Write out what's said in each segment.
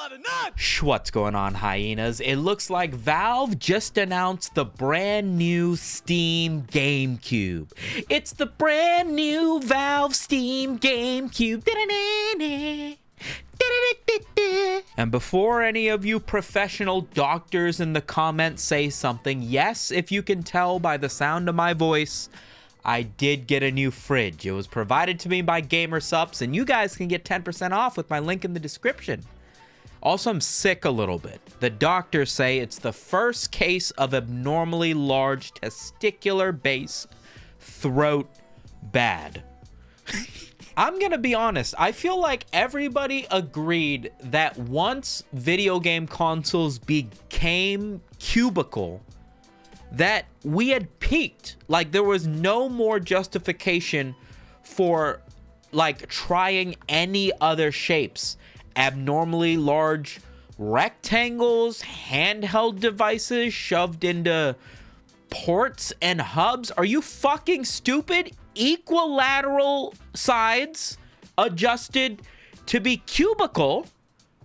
lot of nuts! What's going on, hyenas? It looks like Valve just announced the brand new Steam GameCube. It's the brand new Valve Steam GameCube. And before any of you professional doctors in the comments say something, yes, if you can tell by the sound of my voice, I did get a new fridge. It was provided to me by GamerSupps, and you guys can get 10% off with my link in the description. Also, I'm sick a little bit. The doctors say it's the first case of abnormally large testicular-based throat bad. I'm gonna be honest, I feel like everybody agreed that once video game consoles became cubicle, that we had peaked. Like, there was no more justification for like trying any other shapes. Abnormally large rectangles, handheld devices shoved into ports and hubs. Are you fucking stupid? Equilateral sides adjusted to be cubical,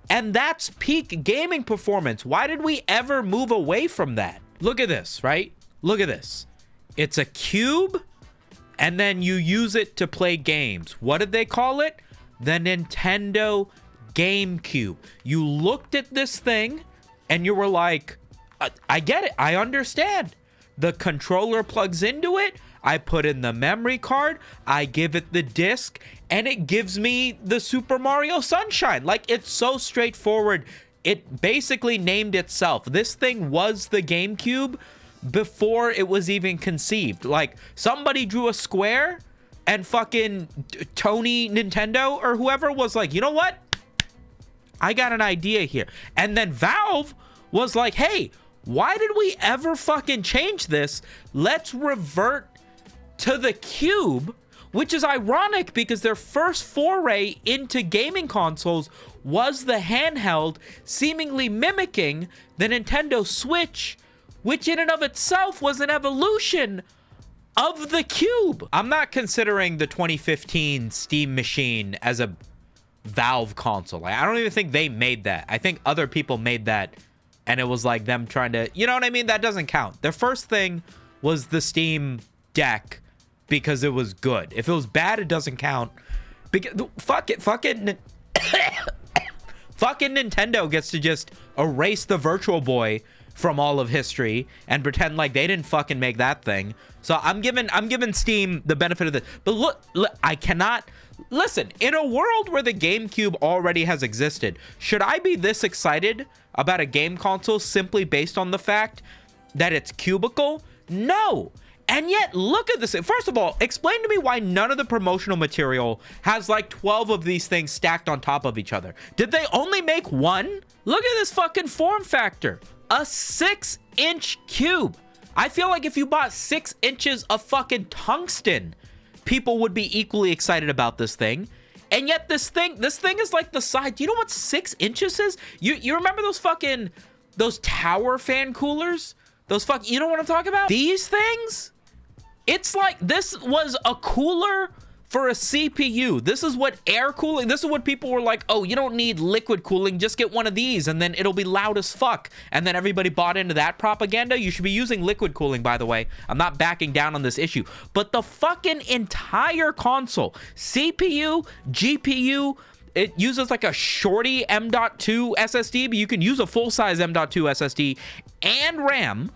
and that's peak gaming performance. Why did we ever move away from that? Look at this, right? Look at this. It's a cube, and then you use it to play games. What did they call it? The Nintendo GameCube. You looked at this thing, and you were like, I get it. I understand. The controller plugs into it. I put in the memory card. I give it the disc, and it gives me the Super Mario Sunshine. Like, it's so straightforward. It basically named itself. This thing was the GameCube before it was even conceived. Like, somebody drew a square, and fucking Tony Nintendo or whoever was like, you know what? I got an idea here. And then Valve was like, hey, why did we ever fucking change this? Let's revert to the cube, which is ironic because their first foray into gaming consoles was the handheld, seemingly mimicking the Nintendo Switch, which in and of itself was an evolution of the cube. I'm not considering the 2015 Steam Machine as a Valve console. Like, I don't even think they made that. I think other people made that, and it was like them trying to, you know what I mean? That doesn't count. Their first thing was the Steam Deck because it was good. If it was bad, it doesn't count. Because fucking Nintendo gets to just erase the Virtual Boy from all of history and pretend like they didn't fucking make that thing. So I'm giving Steam the benefit of this. But look, I cannot listen. In a world where the GameCube already has existed, should I be this excited about a game console simply based on the fact that it's cubicle? No. And yet, look at this. First of all, explain to me why none of the promotional material has like 12 of these things stacked on top of each other. Did they only make one? Look at this fucking form factor. A 6-inch cube. I feel like if you bought 6 inches of fucking tungsten, people would be equally excited about this thing. And yet this thing is like the size. Do you know what 6 inches is? You remember those tower fan coolers? You know what I'm talking about? These things? It's like this was a cooler for a CPU. This is what air cooling, this is what people were like, oh, you don't need liquid cooling, just get one of these and then it'll be loud as fuck. And then everybody bought into that propaganda. You should be using liquid cooling, by the way. I'm not backing down on this issue. But the fucking entire console, CPU, GPU, it uses like a shorty M.2 SSD, but you can use a full-size M.2 SSD and RAM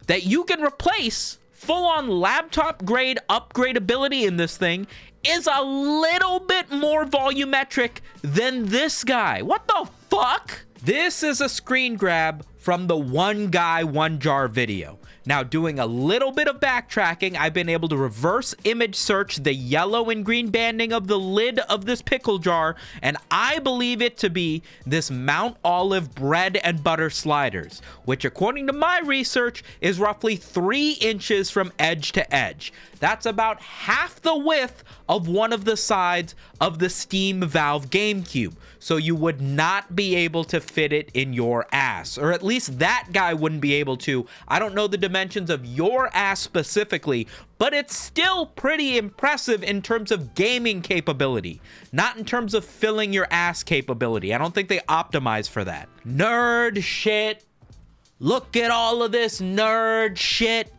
that you can replace. Full-on laptop grade upgradeability in this thing is a little bit more volumetric than this guy. What the fuck? This is a screen grab from the One Guy, One Jar video. Now, doing a little bit of backtracking, I've been able to reverse image search the yellow and green banding of the lid of this pickle jar, and I believe it to be this Mount Olive bread and butter sliders, which according to my research is roughly 3 inches from edge to edge. That's about half the width of one of the sides of the Steam Valve GameCube. So you would not be able to fit it in your ass, or at least that guy wouldn't be able to. I don't know the dimensions of your ass specifically, but it's still pretty impressive in terms of gaming capability, not in terms of filling your ass capability. I don't think they optimize for that. Nerd shit. Look at all of this nerd shit.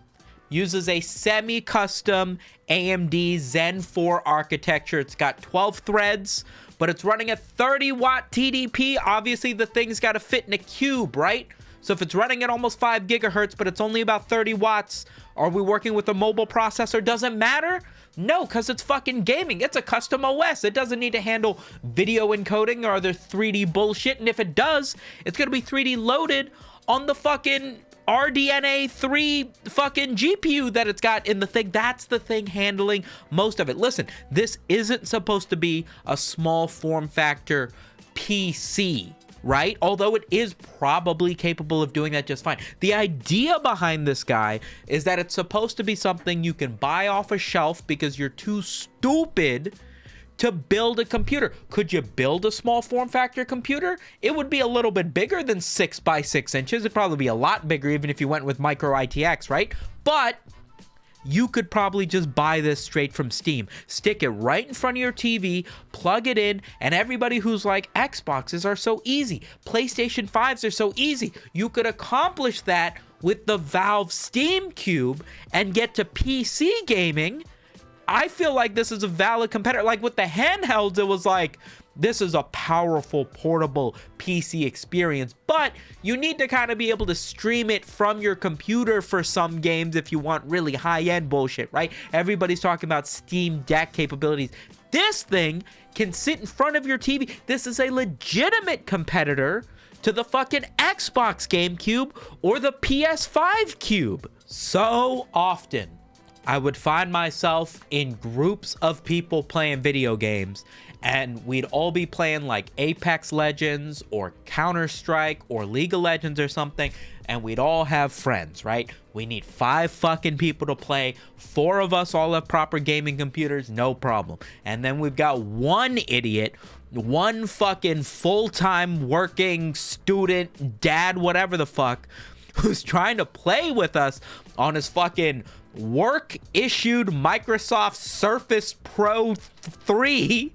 Uses a semi-custom AMD Zen 4 architecture. It's got 12 threads, but it's running a 30-watt TDP. Obviously, the thing's got to fit in a cube, right? So if it's running at almost 5 gigahertz, but it's only about 30 watts, are we working with a mobile processor? Does it matter? No, because it's fucking gaming. It's a custom OS. It doesn't need to handle video encoding or other 3D bullshit. And if it does, it's going to be 3D loaded on the fucking RDNA 3 fucking GPU that it's got in the thing. That's the thing handling most of it. Listen, this isn't supposed to be a small form factor PC, right? Although it is probably capable of doing that just fine. The idea behind this guy is that it's supposed to be something you can buy off a shelf because you're too stupid to build a computer. Could you build a small form factor computer? It would be a little bit bigger than 6 by 6 inches. It'd probably be a lot bigger even if you went with micro ITX, right? But you could probably just buy this straight from Steam, stick it right in front of your TV, plug it in, and everybody who's like, Xboxes are so easy, PlayStation 5s are so easy. You could accomplish that with the Valve Steam Cube and get to PC gaming. I feel like this is a valid competitor. Like with the handhelds, it was like, this is a powerful portable PC experience, but you need to kind of be able to stream it from your computer for some games if you want really high-end bullshit, right? Everybody's talking about Steam Deck capabilities. This thing can sit in front of your TV. This is a legitimate competitor to the fucking Xbox GameCube or the PS5 Cube. So often, I would find myself in groups of people playing video games, and we'd all be playing like Apex Legends or Counter-Strike or League of Legends or something, and we'd all have friends, right? We need 5 fucking people to play. 4 of us all have proper gaming computers, no problem. And then we've got one idiot, one fucking full-time working student, dad, whatever the fuck, who's trying to play with us on his fucking work-issued Microsoft Surface Pro 3,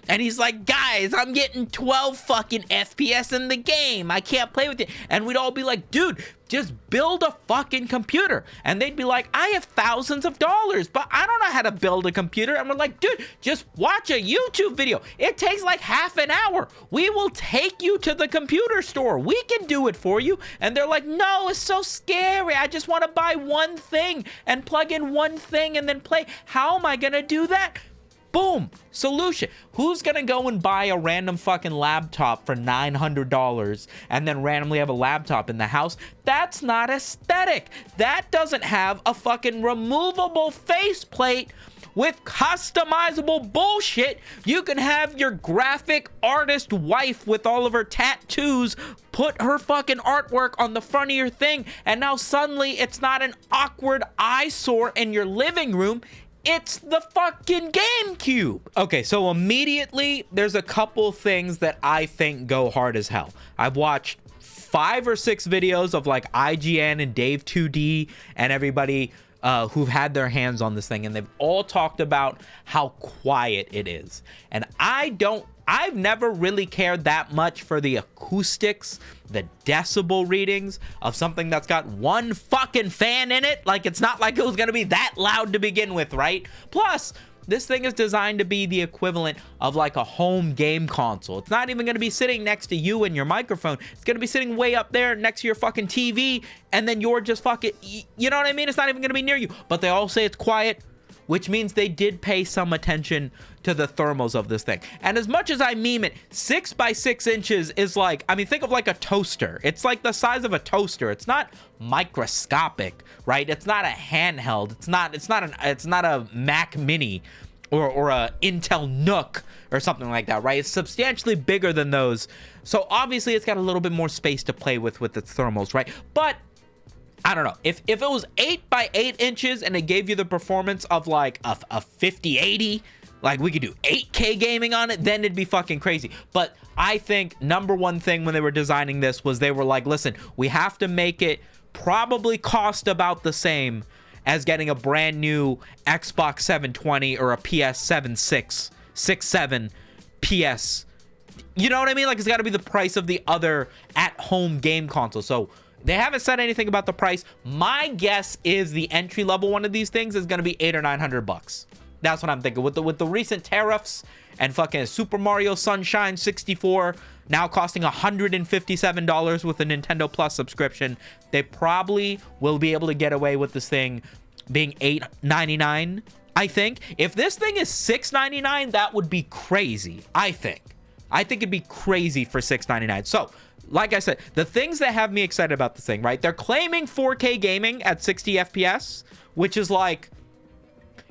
and he's like, guys, I'm getting 12 fucking FPS in the game. I can't play with it. And we'd all be like, dude, just build a fucking computer. And they'd be like, I have thousands of dollars, but I don't know how to build a computer. And we're like, dude, just watch a YouTube video. It takes like half an hour. We will take you to the computer store. We can do it for you. And they're like, no, it's so scary. I just want to buy one thing and plug in one thing and then play. How am I going to do that? Boom, solution. Who's gonna go and buy a random fucking laptop for $900 and then randomly have a laptop in the house? That's not aesthetic. That doesn't have a fucking removable faceplate with customizable bullshit. You can have your graphic artist wife with all of her tattoos put her fucking artwork on the front of your thing, and now suddenly it's not an awkward eyesore in your living room. It's the fucking GameCube. Okay, so immediately there's a couple things that I think go hard as hell. I've watched 5 or 6 videos of like IGN and Dave 2D and everybody who've had their hands on this thing, and they've all talked about how quiet it is. And I've never really cared that much for the acoustics, the decibel readings of something that's got one fucking fan in it. Like, it's not like it was gonna be that loud to begin with, right? Plus, this thing is designed to be the equivalent of like a home game console. It's not even gonna be sitting next to you and your microphone. It's gonna be sitting way up there next to your fucking TV, and then you're just fucking, you know what I mean? It's not even gonna be near you. But they all say it's quiet, which means they did pay some attention to the thermals of this thing. And as much as I meme it, 6 by 6 inches is like, I mean, think of like a toaster. It's like the size of a toaster. It's not microscopic, right? It's not a handheld. It's not a Mac Mini or a Intel Nook or something like that, right? It's substantially bigger than those. So obviously it's got a little bit more space to play with its thermals, right? But I don't know, if it was 8 by 8 inches and it gave you the performance of like a 5080, like we could do 8K gaming on it, then it'd be fucking crazy. But I think number one thing when they were designing this was they were like, listen, we have to make it probably cost about the same as getting a brand new Xbox 720 or a PS7 67 PS. You know what I mean? Like, it's got to be the price of the other at-home game console. So they haven't said anything about the price. My guess is the entry-level one of these things is going to be $800 or $900. That's what I'm thinking. With the recent tariffs and fucking Super Mario Sunshine 64 now costing $157 with a Nintendo Plus subscription, they probably will be able to get away with this thing being $899. I think if this thing is $699, that would be crazy. I think it'd be crazy for $699. So, like I said, the things that have me excited about this thing, right? They're claiming 4K gaming at 60 FPS, which is like,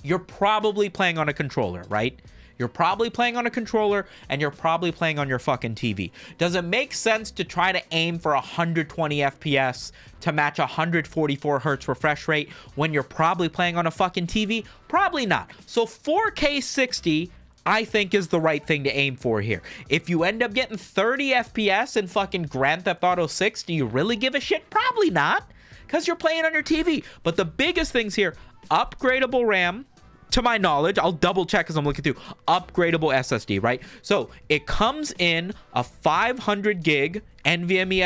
you're probably playing on a controller, right? You're probably playing on a controller and you're probably playing on your fucking TV. Does it make sense to try to aim for 120 FPS to match 144 hertz refresh rate when you're probably playing on a fucking TV? Probably not. So 4K 60, I think, is the right thing to aim for here. If you end up getting 30 FPS in fucking Grand Theft Auto 6, do you really give a shit? Probably not, because you're playing on your TV. But the biggest things here, upgradable RAM, to my knowledge, I'll double check as I'm looking through, upgradable SSD, right? So it comes in a 500 gig NVMe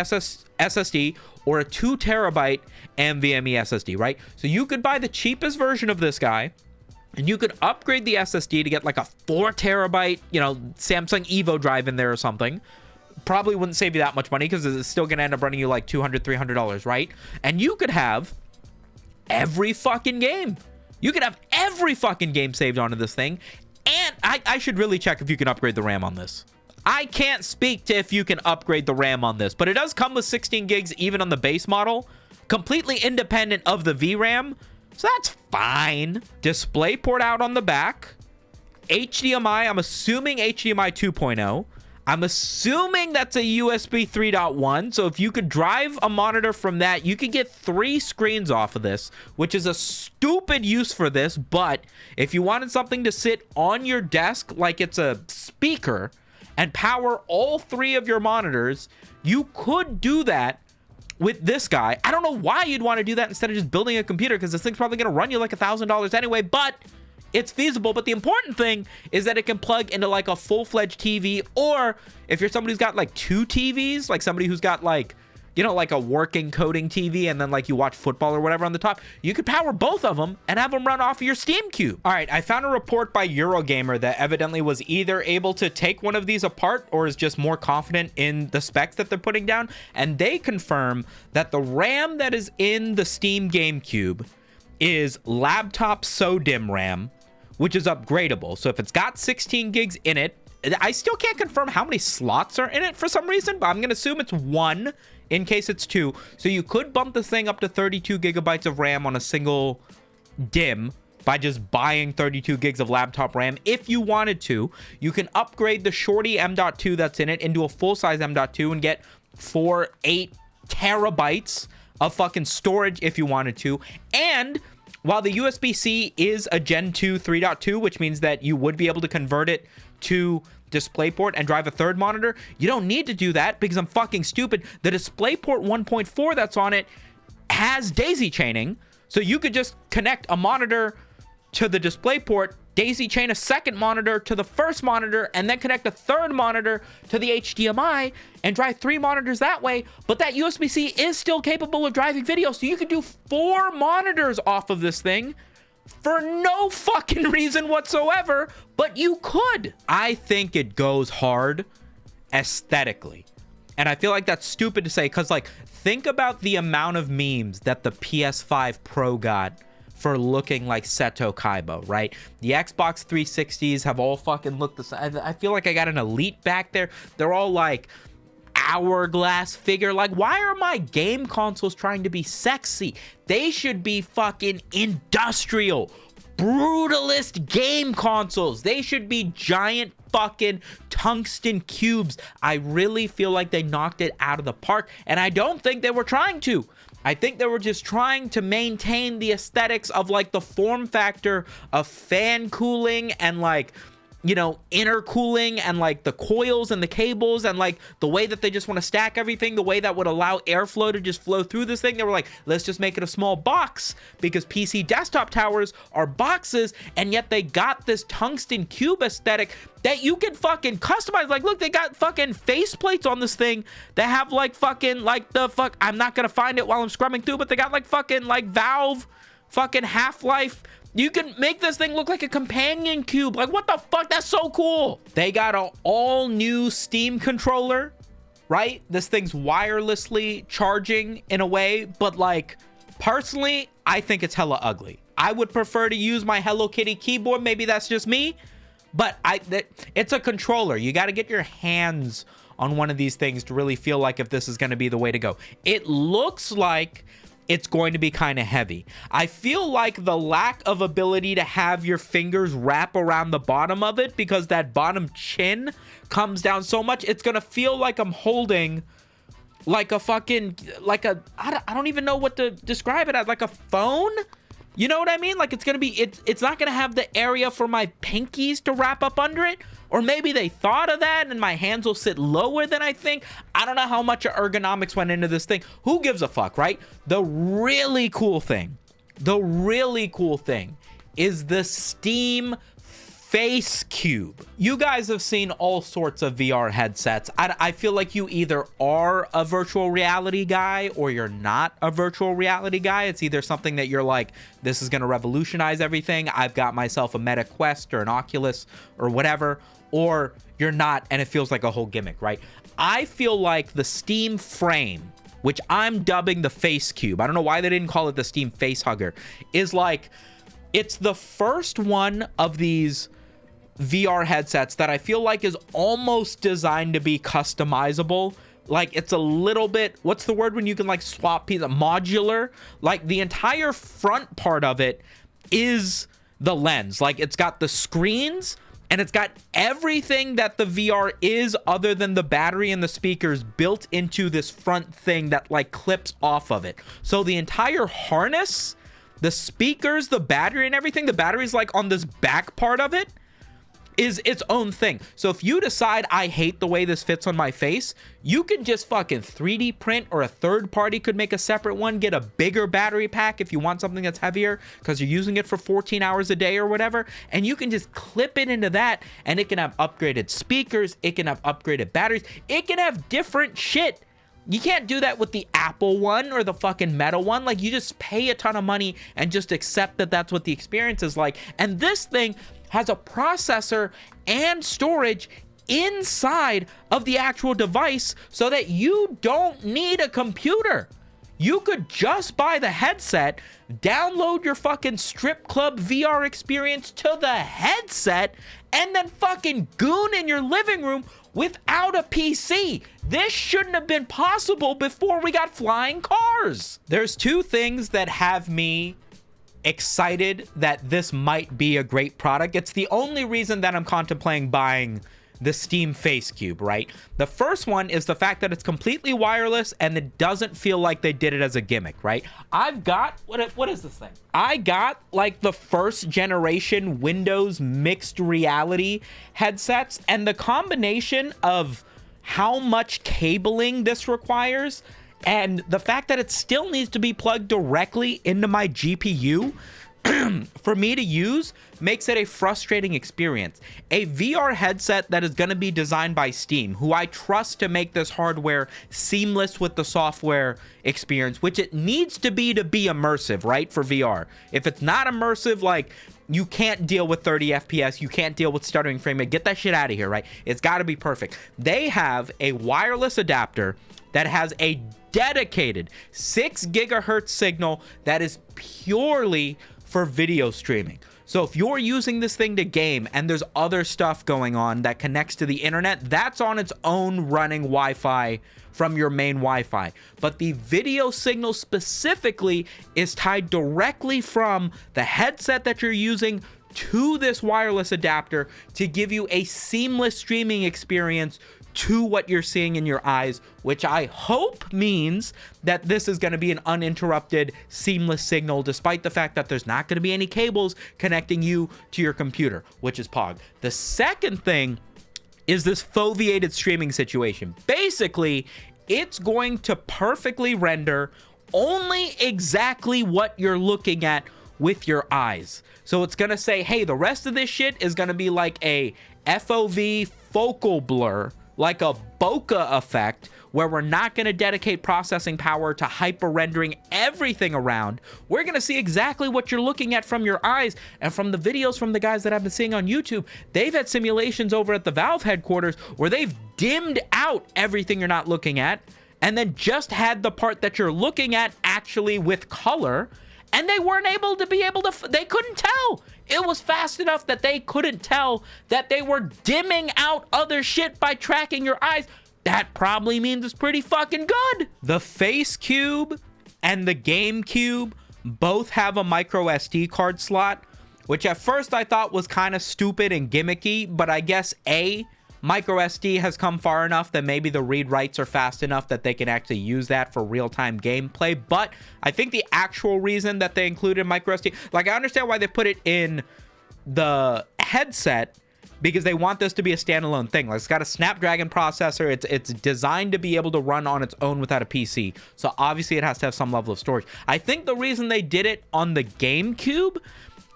SSD or a 2 terabyte NVMe SSD, right? So you could buy the cheapest version of this guy, and you could upgrade the SSD to get like a 4 terabyte, you know, Samsung Evo drive in there or something. Probably wouldn't save you that much money because it's still going to end up running you like $200, $300, right? And you could have every fucking game. You could have every fucking game saved onto this thing. And I should really check if you can upgrade the RAM on this. I can't speak to if you can upgrade the RAM on this, but it does come with 16 gigs even on the base model, completely independent of the VRAM. So that's fine. DisplayPort out on the back. HDMI, I'm assuming HDMI 2.0. I'm assuming that's a USB 3.1. So if you could drive a monitor from that, you could get 3 screens off of this, which is a stupid use for this. But if you wanted something to sit on your desk like it's a speaker and power all 3 of your monitors, you could do that with this guy. I don't know why you'd want to do that instead of just building a computer, because this thing's probably going to run you like $1,000 anyway, but it's feasible. But the important thing is that it can plug into like a full-fledged TV, or if you're somebody who's got like 2 TVs, like somebody who's got like, you know, like a working coding TV and then like you watch football or whatever on the top, you could power both of them and have them run off of your Steam Cube. All right, I found a report by Eurogamer that evidently was either able to take one of these apart or is just more confident in the specs that they're putting down, and they confirm that the RAM that is in the Steam GameCube is laptop SODIMM RAM, which is upgradable. So if it's got 16 gigs in it, I still can't confirm how many slots are in it for some reason, but I'm going to assume it's 1 in case it's 2. So you could bump this thing up to 32 gigabytes of RAM on a single DIMM by just buying 32 gigs of laptop RAM if you wanted to. You can upgrade the shorty M.2 that's in it into a full-size M.2 and get 8 terabytes of fucking storage if you wanted to. And while the USB-C is a Gen 2 3.2, which means that you would be able to convert it to DisplayPort and drive a third monitor, you don't need to do that because I'm fucking stupid. The DisplayPort 1.4 that's on it has daisy chaining, so you could just connect a monitor to the DisplayPort, daisy chain a second monitor to the first monitor, and then connect a third monitor to the HDMI and drive 3 monitors that way. But that USB-C is still capable of driving video, so you could do 4 monitors off of this thing for no fucking reason whatsoever, but you could. I think it goes hard aesthetically. And I feel like that's stupid to say, because like, think about the amount of memes that the PS5 Pro got for looking like Seto Kaiba, right? The Xbox 360s have all fucking looked the same. I feel like I got an Elite back there. They're all like hourglass figure. Like, why are my game consoles trying to be sexy? They should be fucking industrial, brutalist game consoles. They should be giant fucking tungsten cubes. I really feel like they knocked it out of the park, and I don't think they were trying to. I think they were just trying to maintain the aesthetics of like the form factor of fan cooling and like, you know, intercooling and like the coils and the cables and like the way that they just want to stack everything, the way that would allow airflow to just flow through this thing. They were like, let's just make it a small box, because PC desktop towers are boxes, and yet they got this tungsten cube aesthetic that you can fucking customize. Like, look, they got fucking faceplates on this thing that have like fucking like the fuck, I'm not gonna find it while I'm scrubbing through, but they got like fucking like Valve fucking Half-Life. You can make this thing look like a companion cube. Like, what the fuck? That's so cool. They got an all-new Steam controller, right? This thing's wirelessly charging in a way, but like, personally, I think it's hella ugly. I would prefer to use my Hello Kitty keyboard. Maybe that's just me, but it's a controller. You got to get your hands on one of these things to really feel like if this is going to be the way to go. It looks like it's going to be kind of heavy. I feel like the lack of ability to have your fingers wrap around the bottom of it, because that bottom chin comes down so much, it's gonna feel like I'm holding like a fucking, like a, I don't even know what to describe it as, like a phone? You know what I mean? Like, it's gonna be, it's not gonna have the area for my pinkies to wrap up under it. Or maybe they thought of that and my hands will sit lower than I think. I don't know how much ergonomics went into this thing. Who gives a fuck, right? The really cool thing is the Steam Face Cube. You guys have seen all sorts of VR headsets. I feel like you either are a virtual reality guy or you're not a virtual reality guy. It's either something that you're like, this is going to revolutionize everything, I've got myself a Meta Quest or an Oculus or whatever, or you're not and it feels like a whole gimmick, right? I feel like the Steam Frame, which I'm dubbing the Face Cube, I don't know why they didn't call it the Steam Face Hugger, is like, it's the first one of these VR headsets that I feel like is almost designed to be customizable. Like, it's a little bit, what's the word when you can like swap pieces? Modular. Like, the entire front part of it is the lens. Like, it's got the screens and it's got everything that the VR is other than the battery and the speakers built into this front thing that like clips off of it. So the entire harness, the speakers, the battery and everything, the battery's like on this back part of it, is its own thing. So if you decide I hate the way this fits on my face, you can just fucking 3D print, or a third party could make a separate one, get a bigger battery pack if you want something that's heavier because you're using it for 14 hours a day or whatever, and you can just clip it into that and it can have upgraded speakers, it can have upgraded batteries, it can have different shit. You can't do that with the Apple one or the fucking Meta one. Like, you just pay a ton of money and just accept that that's what the experience is like. And this thing has a processor and storage inside of the actual device so that you don't need a computer. You could just buy the headset, download your fucking strip club VR experience to the headset, and then fucking goon in your living room without a PC. This shouldn't have been possible before we got flying cars. There's two things that have me excited that this might be a great product. It's the only reason that I'm contemplating buying the Steam Face Cube, right? The first one is the fact that it's completely wireless and it doesn't feel like they did it as a gimmick, right? I've got, what is this thing? I got like the first generation Windows mixed reality headsets, and the combination of how much cabling this requires and the fact that it still needs to be plugged directly into my GPU for me to use makes it a frustrating experience. A VR headset that is going to be designed by Steam, who I trust to make this hardware seamless with the software experience, which it needs to be immersive, right? For VR. If it's not immersive, like, you can't deal with 30 FPS, you can't deal with stuttering frame rate, get that shit out of here, right? It's got to be perfect. They have a wireless adapter that has a dedicated 6 gigahertz signal that is purely for video streaming. So if you're using this thing to game and there's other stuff going on that connects to the internet, that's on its own running Wi-Fi from your main Wi-Fi. But the video signal specifically is tied directly from the headset that you're using to this wireless adapter to give you a seamless streaming experience to what you're seeing in your eyes, which I hope means that this is going to be an uninterrupted, seamless signal, despite the fact that there's not going to be any cables connecting you to your computer, which is Pog. The second thing is this foveated streaming situation. Basically, it's going to perfectly render only exactly what you're looking at with your eyes. So it's going to say, hey, the rest of this shit is going to be like a FOV focal blur, like a bokeh effect, where we're not going to dedicate processing power to hyper rendering everything around. We're going to see exactly what you're looking at from your eyes. And from the videos from the guys that I've been seeing on YouTube, they've had simulations over at the Valve headquarters where they've dimmed out everything you're not looking at and then just had the part that you're looking at actually with color. And they weren't able to they couldn't tell. It was fast enough that they couldn't tell that they were dimming out other shit by tracking your eyes. That probably means it's pretty fucking good. The Face Cube and the GameCube both have a micro SD card slot, which at first I thought was kind of stupid and gimmicky, but I guess micro SD has come far enough that maybe the read writes are fast enough that they can actually use that for real-time gameplay. But I think the actual reason that they included micro SD, like I understand why they put it in the headset, because they want this to be a standalone thing. Like, it's got a Snapdragon processor. It's designed to be able to run on its own without a PC. So obviously it has to have some level of storage. I think the reason they did it on the GameCube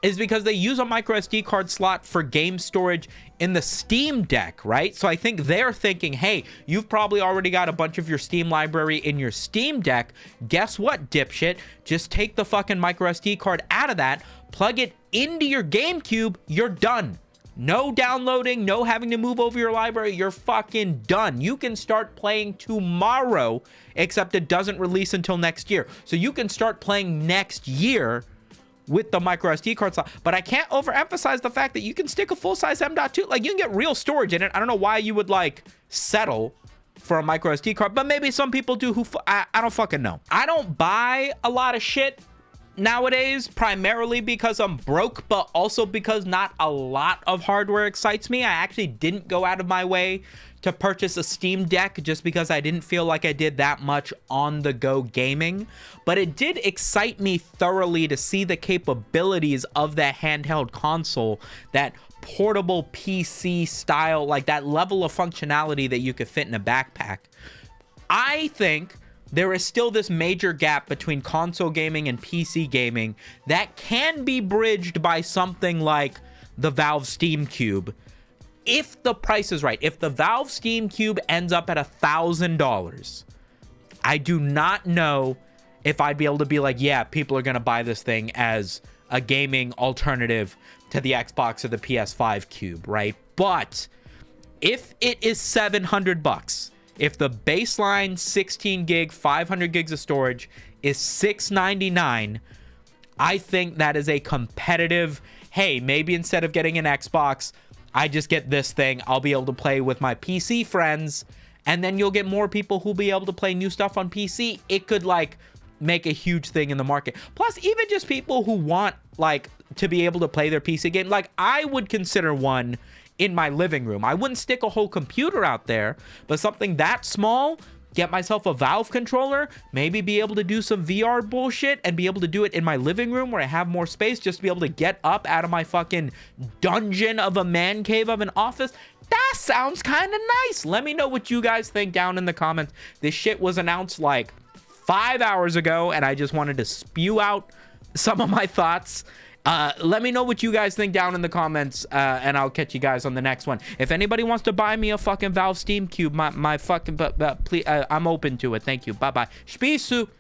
is because they use a micro SD card slot for game storage in the Steam Deck, right? So I think they're thinking, hey, you've probably already got a bunch of your Steam library in your Steam Deck. Guess what, dipshit? Just take the fucking micro SD card out of that, plug it into your GameCube, you're done. No downloading, no having to move over your library. You're fucking done. You can start playing tomorrow, except it doesn't release until next year. So you can start playing next year with the micro SD card slot. But I can't overemphasize the fact that you can stick a full-size M.2. Like, you can get real storage in it. I don't know why you would, like, settle for a micro SD card, but maybe some people do who I don't fucking know. I don't buy a lot of shit nowadays, primarily because I'm broke, but also because not a lot of hardware excites me. I actually didn't go out of my way to purchase a Steam Deck just because I didn't feel like I did that much on-the-go gaming. But it did excite me thoroughly to see the capabilities of that handheld console, that portable PC style, like that level of functionality that you could fit in a backpack. I think there is still this major gap between console gaming and PC gaming that can be bridged by something like the Valve Steam Cube. If the price is right, if the Valve Steam Cube ends up at $1,000, I do not know if I'd be able to be like, yeah, people are going to buy this thing as a gaming alternative to the Xbox or the PS5 Cube, right? But if it is $700, if the baseline 16 gig, 500 gigs of storage is $699, I think that is a competitive, hey, maybe instead of getting an Xbox, I just get this thing. I'll be able to play with my PC friends, and then you'll get more people who'll be able to play new stuff on PC. It could, like, make a huge thing in the market. Plus, even just people who want, like, to be able to play their PC game. Like, I would consider one in my living room. I wouldn't stick a whole computer out there, but something that small, get myself a Valve controller, maybe be able to do some VR bullshit and be able to do it in my living room where I have more space, just to be able to get up out of my fucking dungeon of a man cave of an office. That sounds kind of nice. Let me know what you guys think down in the comments. This shit was announced like 5 hours ago, and I just wanted to spew out some of my thoughts. Let me know what you guys think down in the comments, and I'll catch you guys on the next one. If anybody wants to buy me a fucking Valve Steam Cube, my fucking, please, I'm open to it. Thank you. Bye-bye. Spisu.